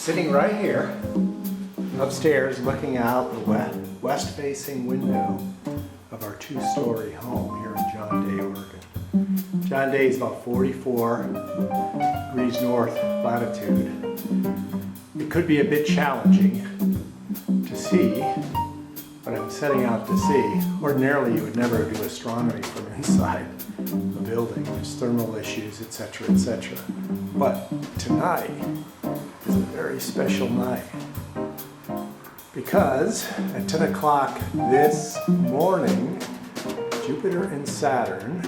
sitting right here upstairs looking out the west-facing window of our two-story home here in John Day, Oregon. John Day is about 44 degrees north latitude. It could be a bit challenging to see what I'm setting out to see. Ordinarily, you would never do astronomy from inside the building. There's thermal issues, etc., etc. But tonight is a very special night because at 10 o'clock this morning, Jupiter and Saturn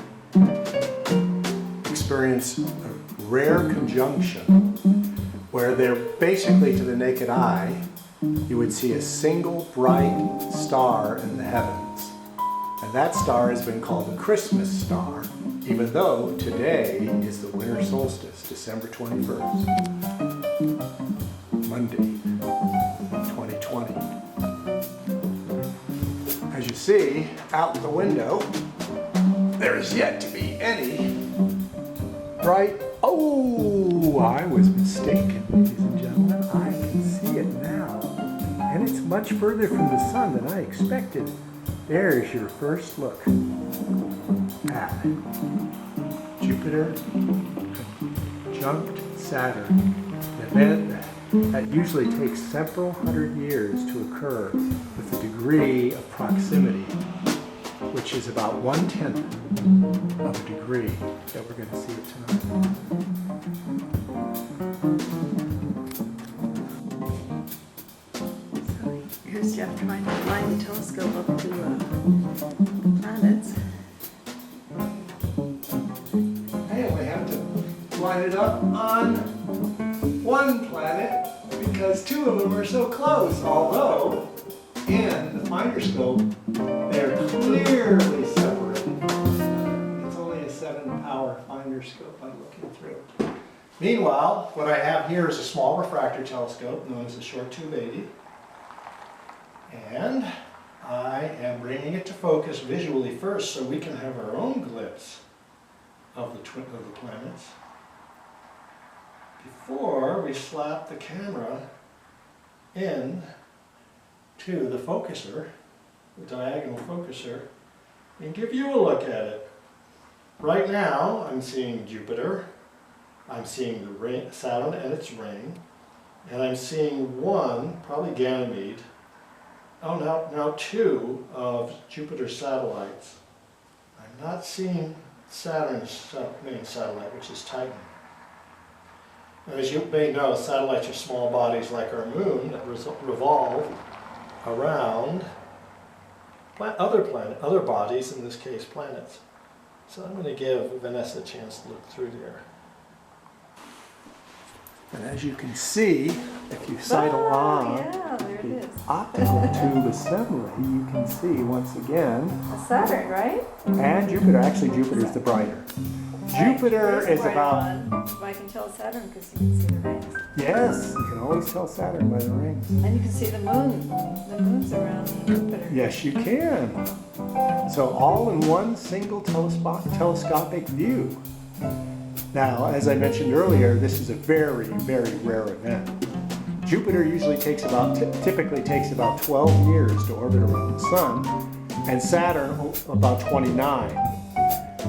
experience a rare conjunction where they're basically, to the naked eye, you would see a single bright star in the heavens. And that star has been called the Christmas star, even though today is the winter solstice, December 21st, Monday, 2020. As you see, out the window, there is yet to be any bright... Oh, I was mistaken, ladies and gentlemen. I can see it now. And it's much further from the sun than I expected. There's your first look at Jupiter conjunct Saturn, an event that usually takes several hundred years to occur with a degree of proximity, which is about 1/10 of a degree that we're going to see it tonight. Here's Jeff trying to line the telescope up to planets. I only have to line it up on one planet because two of them are so close, although in the finder scope they're clearly separated. It's only a 7-power finder scope I'm looking through. Meanwhile, what I have here is a small refractor telescope known as a short tube 80. And I am bringing it to focus visually first so we can have our own glimpse of the planets before we slap the camera in to the focuser, the diagonal focuser, and give you a look at it. Right now I'm seeing Jupiter, I'm seeing the ring, Saturn and its ring, and I'm seeing one, probably Ganymede, now two of Jupiter's satellites. I'm not seeing Saturn's main satellite, which is Titan. And as you may know, satellites are small bodies like our moon that revolve around other bodies, in this case planets. So I'm going to give Vanessa a chance to look through there. And as you can see, if you sight along the optical tube assembly, you can see once again A Saturn, right? and Jupiter. Actually, Jupiter is the brighter. Jupiter is about... I can tell Saturn because you can see the rings. Yes, you can always tell Saturn by the rings. And you can see the moon. The moon's around Jupiter. Yes, you can. So all in one single telescopic view. Now, as I mentioned earlier, this is a very, very rare event. Jupiter usually typically takes about 12 years to orbit around the Sun, and Saturn about 29.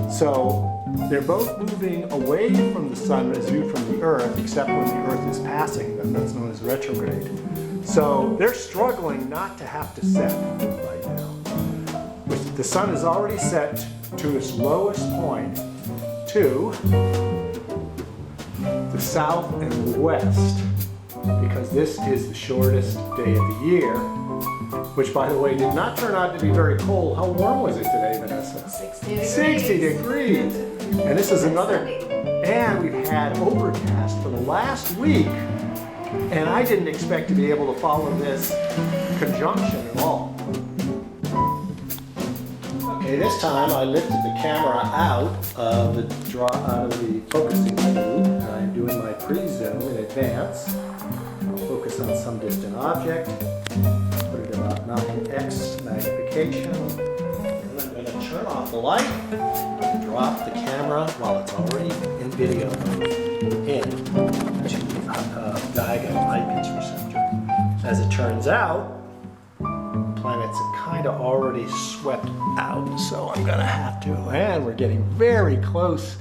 So they're both moving away from the Sun as viewed from the Earth, except when the Earth is passing them. That's known as retrograde. So they're struggling not to have to set right now. The Sun is already set to its lowest point to the south and the west, because this is the shortest day of the year, which, by the way, did not turn out to be very cold. How warm was it today, Vanessa? 60 degrees. 60 degrees. And this is another, and we've had overcast for the last week, and I didn't expect to be able to follow this conjunction at all. Okay, this time I lifted the camera out of the focusing tube, and I'm doing my pre-zoom in advance. I'll focus on some distant object, put it about 9x magnification, and I'm going to turn off the light, drop the camera while it's already in video into diagonal. I can turns out, planets have kind of already swept out, so I'm gonna have to, and we're getting very close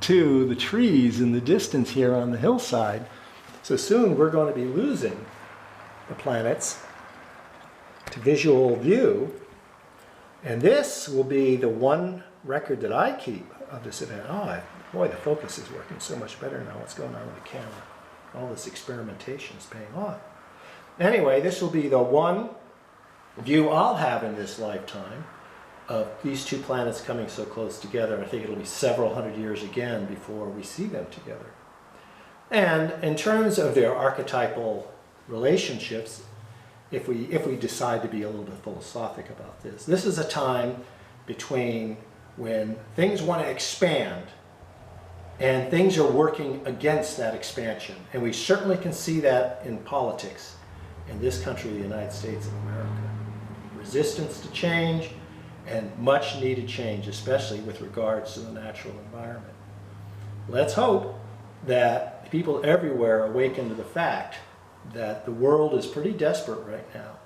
to the trees in the distance here on the hillside. So soon we're going to be losing the planets to visual view, and this will be the one record that I keep of this event. Oh, boy, the focus is working so much better now. What's going on with the camera? All this experimentation is paying off. Anyway, this will be the one view I'll have in this lifetime of these two planets coming so close together. I think it'll be several hundred years again before we see them together. And in terms of their archetypal relationships, if we decide to be a little bit philosophic about this, this is a time between when things want to expand and things are working against that expansion. And we certainly can see that in politics in this country, the United States of America. Resistance to change and much needed change, especially with regards to the natural environment. Let's hope that people everywhere awaken to the fact that the world is pretty desperate right now.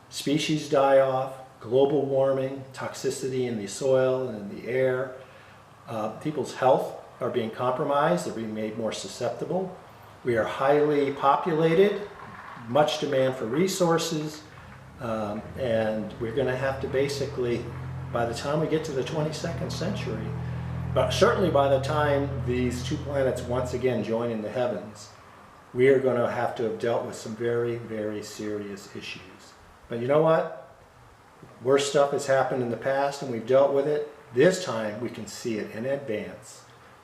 Species die off, global warming, toxicity in the soil and in the air. People's health are being compromised, they're being made more susceptible. We are highly populated, much demand for resources, and we're going to have to basically, by the time we get to the 22nd century, but certainly by the time these two planets once again join in the heavens, we are going to have dealt with some very, very serious issues. But you know what? Worse stuff has happened in the past and we've dealt with it. This time we can see it in advance.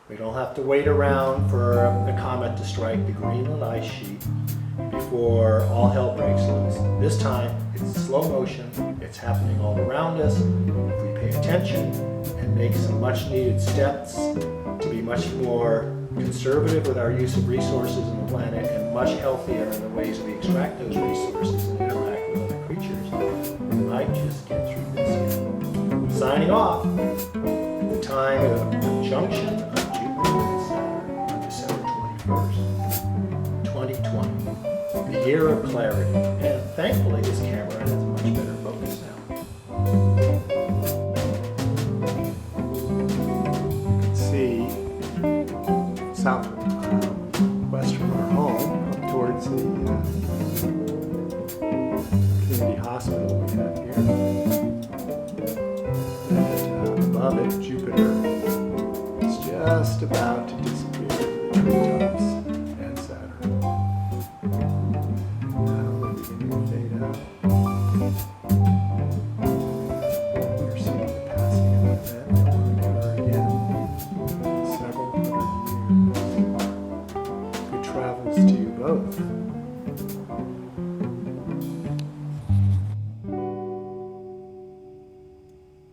We don't have to wait around for a comet to strike the Greenland ice sheet before all hell breaks loose. This time it's slow motion, it's happening all around us. If we pay attention and make some much needed steps to be much more conservative with our use of resources on the planet and much healthier in the ways we extract those resources and interact with other creatures, we might just get through this yet. Signing off at the time of the conjunction of Jupiter and Saturn on December 21st, 2020, the year of clarity. And thankfully this camera has a much better focus now. You can see west from our home, up towards the community hospital we have here. And above it, Jupiter is just about to disappear into the treetops, and Saturn. Now we're beginning to fade out. We're seeing the passing of an event that will occur again in several hundred years. Good travels to you both.